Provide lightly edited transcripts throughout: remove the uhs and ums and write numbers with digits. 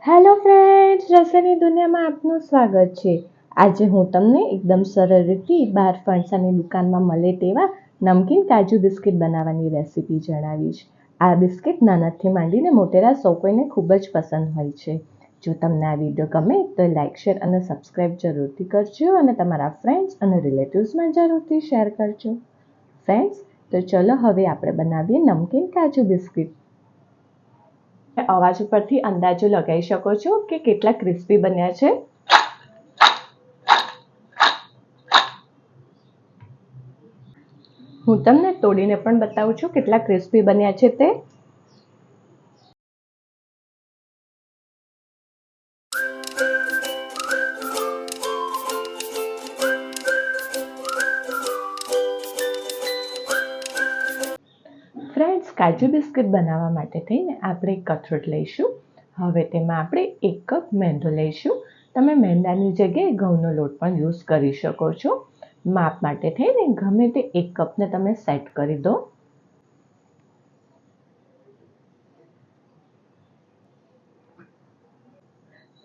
Hello friends, રસોઈની દુનિયામાં આપનું સ્વાગત છે. આજે હું તમને એકદમ સરળ રીતે બહાર ફણસાની દુકાનમાં મળે તેવા નમકીન કાજુ બિસ્કિટ બનાવવાની રેસીપી જણાવીશ. આ બિસ્કિટ નાનાથી માંડીને મોટેરા સૌ કોઈને ખૂબ જ પસંદ હોય છે. જો તમને આ વિડીયો ગમે તો લાઇક, શેર અને સબસ્ક્રાઈબ જરૂરથી કરજો અને તમારા ફ્રેન્ડ્સ અને રિલેટિવ્સમાં જરૂરથી શેર કરજો. ફ્રેન્ડ્સ, તો ચલો હવે આપણે બનાવીએ નમકીન કાજુ બિસ્કિટ. અવાજ ઉપરથી અંદાજો લગાવી શકો છો કે કેટલા ક્રિસ્પી બન્યા છે. હું તમને તોડીને પણ બતાવું છું કેટલા ક્રિસ્પી બન્યા છે તે. ફ્રેન્ડ્સ, કાજુ બિસ્કિટ બનાવવા માટે થઈને આપણે એક કથરોટ લઈશું. હવે તેમાં આપણે 1 કપ મેંદો લઈશું. તમે મેંદાની જગ્યાએ ઘઉંનો લોટ પણ યુઝ કરી શકો છો. માપ માટે થઈને ગમે તે 1 કપને તમે સેટ કરી દો.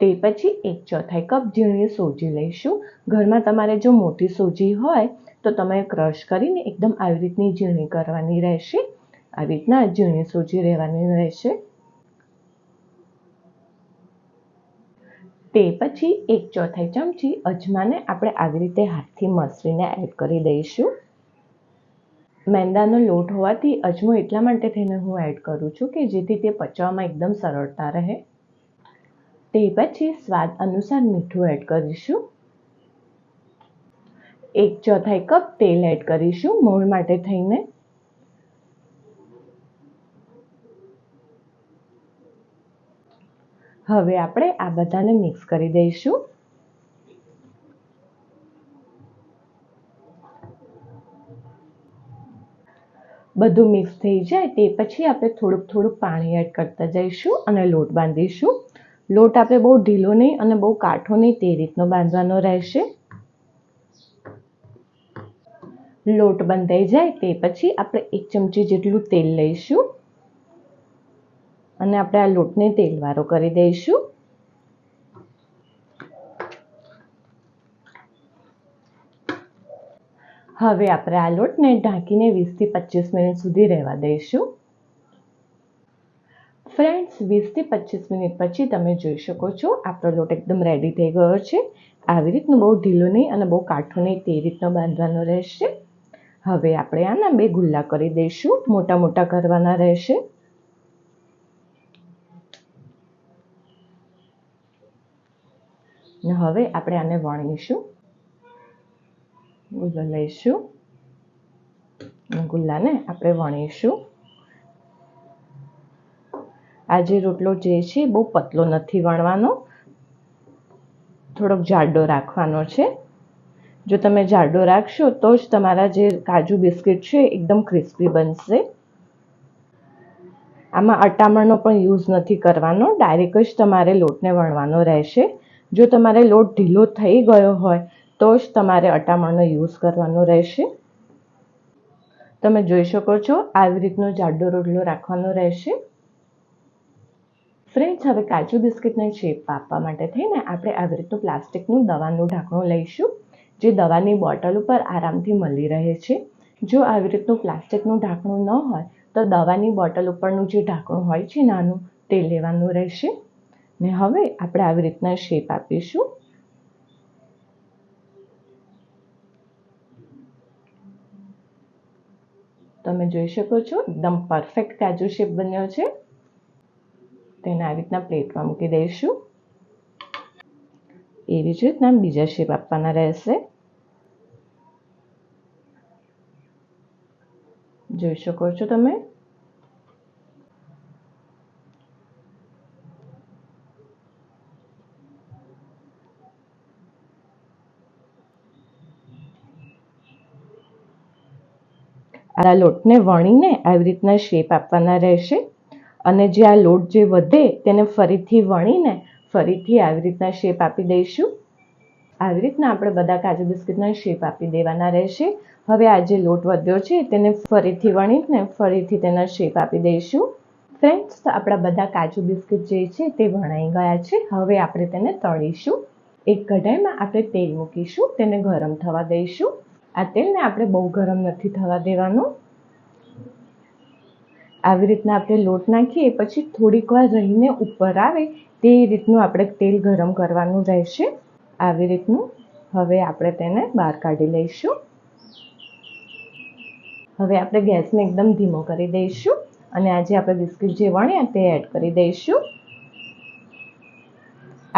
તે પછી 1/4 કપ ઝીણી સોજી લઈશું. ઘરમાં તમારે જો મોટી સોજી હોય તો તમે ક્રશ કરીને એકદમ આવી રીતની ઝીણી કરવાની રહેશે. આવી રીતના ઝીણી સોજી રહેવાની રહેશે. તે પછી 1/4 ચમચી અજમાને આપણે આવી રીતે હાથથી મસળીને એડ કરી દઈશું. મેંદાનો લોટ હોવાથી અજમો એટલા માટે થઈને હું એડ કરું છું કે જેથી તે પચવામાં એકદમ સરળતા રહે. તે પછી સ્વાદ અનુસાર મીઠું એડ કરીશું. 1/4 કપ તેલ એડ કરીશું મોણ માટે થઈને. હવે આપણે આ બધાને મિક્સ કરી દઈશું. બધું મિક્સ થઈ જાય તે પછી આપણે થોડુંક પાણી એડ કરતા જઈશું અને લોટ બાંધીશું. લોટ આપણે બહુ ઢીલો નહીં અને બહુ કાઠો નહીં તે રીતનો બાંધવાનો રહેશે. લોટ બંધાઈ જાય તે પછી આપણે 1 ચમચી જેટલું તેલ લઈશું અને આપણે આ લોટને તેલવાળો કરી દઈશું. હવે આપણે આ લોટને ઢાંકીને 20 થી 25 મિનિટ સુધી રહેવા દઈશું. ફ્રેન્ડ્સ, 20 થી 25 મિનિટ પછી તમે જોઈ શકો છો આપણો લોટ એકદમ રેડી થઈ ગયો છે. આવી રીતનું બહુ ઢીલો નહીં અને બહુ કાઠો નહીં તે રીતનો બાંધવાનો રહેશે. હવે આપણે આના 2 ગુલ્લા કરી દઈશું. મોટા મોટા કરવાના રહેશે. હવે આપણે આને વણીશું. ગુલ્લો લઈશું અને ગુલ્લાને આપણે વણીશું. આ જે રોટલો જે છે બહુ પતલો નથી વણવાનો, થોડોક જાડો રાખવાનો છે. જો તમે જાડો રાખશો તો જ તમારા જે કાજુ બિસ્કિટ છે એકદમ ક્રિસ્પી બનશે. આમાં અટામણનો પણ યુઝ નથી કરવાનો, ડાયરેક્ટ જ તમારે લોટને વણવાનો રહેશે. જો તમારે લોટ ઢીલો થઈ ગયો હોય તો જ તમારે અટામણનો યુઝ કરવાનો રહેશે. તમે જોઈ શકો છો આવી રીતનો જાડો રોટલો રાખવાનો રહેશે. ફ્રેન્ડ્સ, હવે કાજુ બિસ્કિટને શેપ આપવા માટે થઈને આપણે આવી રીતનું પ્લાસ્ટિકનું દવાનું ઢાંકણું લઈશું જે દવાની બોટલ ઉપર આરામથી મળી રહે છે. જો આવી રીતનું પ્લાસ્ટિકનું ઢાંકણું ન હોય તો દવાની બોટલ ઉપરનું જે ઢાંકણું હોય છે નાનું તે લેવાનું રહેશે. ને હવે આપણે આવી રીતના શેપ આપીશું. તમે જોઈ શકો છો એકદમ પરફેક્ટ કાજુ શેપ બન્યો છે. તેને આવી રીતના પ્લેટમાં મૂકી દઈશું. એવી જ રીતના બીજા શેપ આપવાના રહેશે. જોઈ શકો છો તમે. આ લોટને વણીને આવી રીતના શેપ આપવાના રહેશે અને જે આ લોટ જે વધે તેને ફરીથી વણીને ફરીથી આવી રીતના શેપ આપી દઈશું. આવી રીતના આપણે બધા કાજુ બિસ્કિટના શેપ આપી દેવાના રહેશે. હવે આ જે લોટ વધ્યો છે તેને ફરીથી વણીને ફરીથી તેના શેપ આપી દઈશું. ફ્રેન્ડ્સ, તો આપણા બધા કાજુ બિસ્કિટ જે છે તે વણાઈ ગયા છે. હવે આપણે તેને તળીશું. એક કઢાઈમાં આપણે તેલ મૂકીશું, તેને ગરમ થવા દઈશું. આ તેલને આપણે બહુ ગરમ નથી થવા દેવાનું. આવી રીતના આપણે લોટ નાખીએ પછી થોડીક વાર રહીને ઉપર આવે તે રીતનું આપણે તેલ ગરમ કરવાનું રહેશે. આવી રીતનું. હવે આપણે તેને બહાર કાઢી લઈશું. હવે આપણે ગેસને એકદમ ધીમો કરી દઈશું અને આજે આપણે બિસ્કિટ જે વણ્યા તે એડ કરી દઈશું.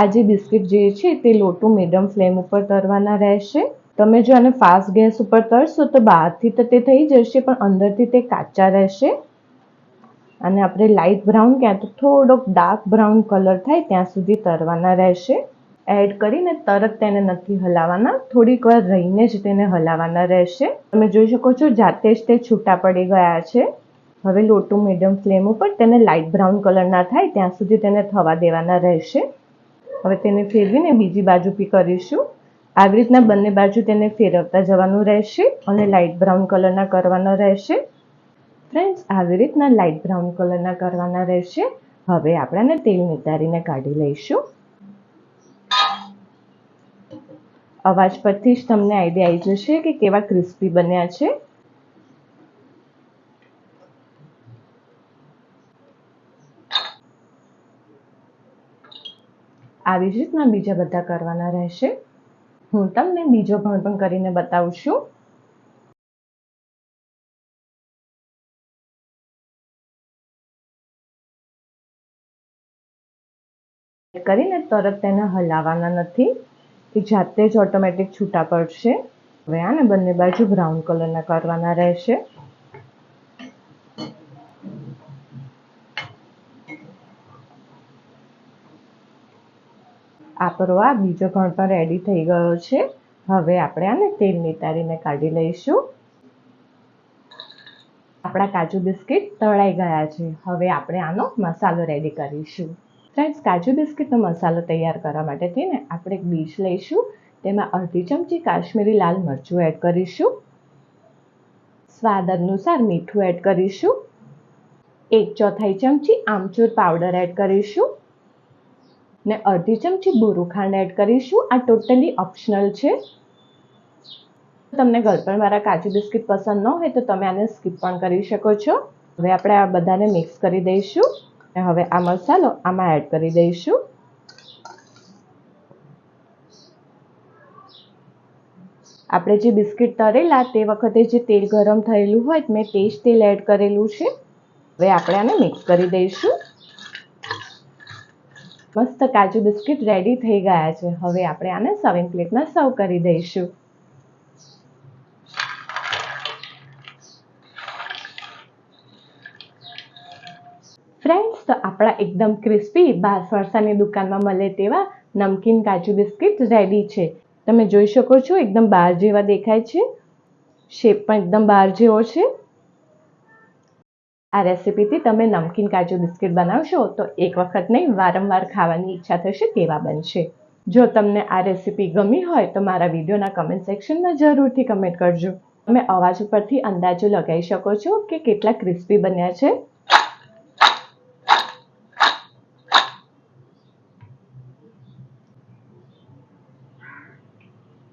આજે બિસ્કિટ જે છે તે લો ટુ મીડિયમ ફ્લેમ ઉપર તળવાના રહેશે. તમે જો આને ફાસ્ટ ગેસ ઉપર તળશો તો બહારથી તો તે થઈ જશે પણ અંદરથી તે કાચા રહેશે. અને આપણે લાઇટ બ્રાઉન ક્યાં તો થોડોક ડાર્ક બ્રાઉન કલર થાય ત્યાં સુધી તળવાના રહેશે. એડ કરીને તરત તેને નથી હલાવવાના, થોડીક વાર રહીને જ તેને હલાવવાના રહેશે. તમે જોઈ શકો છો જાતે જ તે છૂટા પડી ગયા છે. હવે લો ટુ મીડિયમ ફ્લેમ ઉપર તેને લાઇટ બ્રાઉન કલર ના થાય ત્યાં સુધી તેને થવા દેવાના રહેશે. હવે તેને ફેરવીને બીજી બાજુ બી કરીશું. આવી રીતના બંને બાજુ તેને ફેરવતા જવાનું રહેશે અને લાઇટ બ્રાઉન કલરના કરવાના રહેશે. ફ્રેન્ડ્સ, આવી રીતના લાઇટ બ્રાઉન કલરના કરવાના રહેશે. હવે આપણે તેલ નિતારીને કાઢી લઈશું. અવાજ પરથી જ તમને આઈડિયા આવી જશે કે કેવા ક્રિસ્પી બન્યા છે. આવી જ રીતના બીજા બધા કરવાના રહેશે. હું તમને બીજો પણ કરીને બતાવું છું. કરીને તરત તેને હલાવવાના નથી, એ જાતે જ ઓટોમેટિક છૂટા પડશે. હવે આને બંને બાજુ બ્રાઉન કલરના કરવાના રહેશે. આપણો આ બીજો પણ રેડી થઈ ગયો છે. હવે આપણે આને તેલ નિતારીને કાઢી લઈશું. આપણા કાજુ બિસ્કિટ તળાઈ ગયા છે. હવે આપણે આનો મસાલો રેડી કરીશું. ફ્રેન્ડ્સ, કાજુ બિસ્કિટનો મસાલો તૈયાર કરવા માટે થઈને આપણે એક ડીશ લઈશું. તેમાં અડધી ચમચી કાશ્મીરી લાલ મરચું એડ કરીશું. સ્વાદ અનુસાર મીઠું એડ કરીશું. 1/4 ચમચી આમચૂર પાવડર એડ કરીશું ને અડધી ચમચી બોરું ખાંડ એડ કરીશું. આ ટોટલી ઓપ્શનલ છે. તમને ગળપણવાળા કાજુ બિસ્કિટ પસંદ ન હોય તો તમે આને સ્કીપ પણ કરી શકો છો. હવે આપણે આ બધાને મિક્સ કરી દઈશું. હવે આ મસાલો આમાં એડ કરી દઈશું. આપણે જે બિસ્કિટ તળેલા તે વખતે જે તેલ ગરમ થયેલું હોય મેં તે જ તેલ એડ કરેલું છે. હવે આપણે આને મિક્સ કરી દઈશું. મસ્ત કાજુ બિસ્કિટ રેડી થઈ ગયા છે. હવે આપણે આને સર્વિંગ પ્લેટમાં સર્વ કરી દઈશું. ફ્રેન્ડ્સ, તો આપણા એકદમ ક્રિસ્પી બહાર ફરસાની દુકાનમાં મળે તેવા નમકીન કાજુ બિસ્કિટ રેડી છે. તમે જોઈ શકો છો એકદમ બહાર જેવા દેખાય છે. શેપ પણ એકદમ બહાર જેવો છે. આ રેસીપીથી તમે નમકીન કાજુ બિસ્કિટ બનાવશો તો એક વખત નહીં વારંવાર ખાવાની ઈચ્છા થશે તેવા બનશે. જો તમને આ રેસીપી ગમી હોય તો મારા વિડીયોના કમેન્ટ સેક્શનમાં જરૂરથી કમેન્ટ કરજો. તમે અવાજ ઉપરથી અંદાજો લગાવી શકો છો કે કેટલા ક્રિસ્પી બન્યા છે.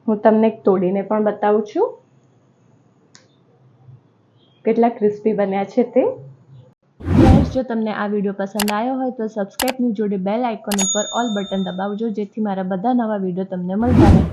હું તમને એક તોડીને પણ બતાવું છું કેટલા ક્રિસ્પી બન્યા છે તે. જો તમને આ વિડીયો પસંદ આવ્યો હોય તો સબસ્ક્રાઇબની જોડે બેલ આઇકોન ઉપર ઓલ બટન દબાવજો જેથી મારા બધા નવા વિડીયો તમને મળતા રહે.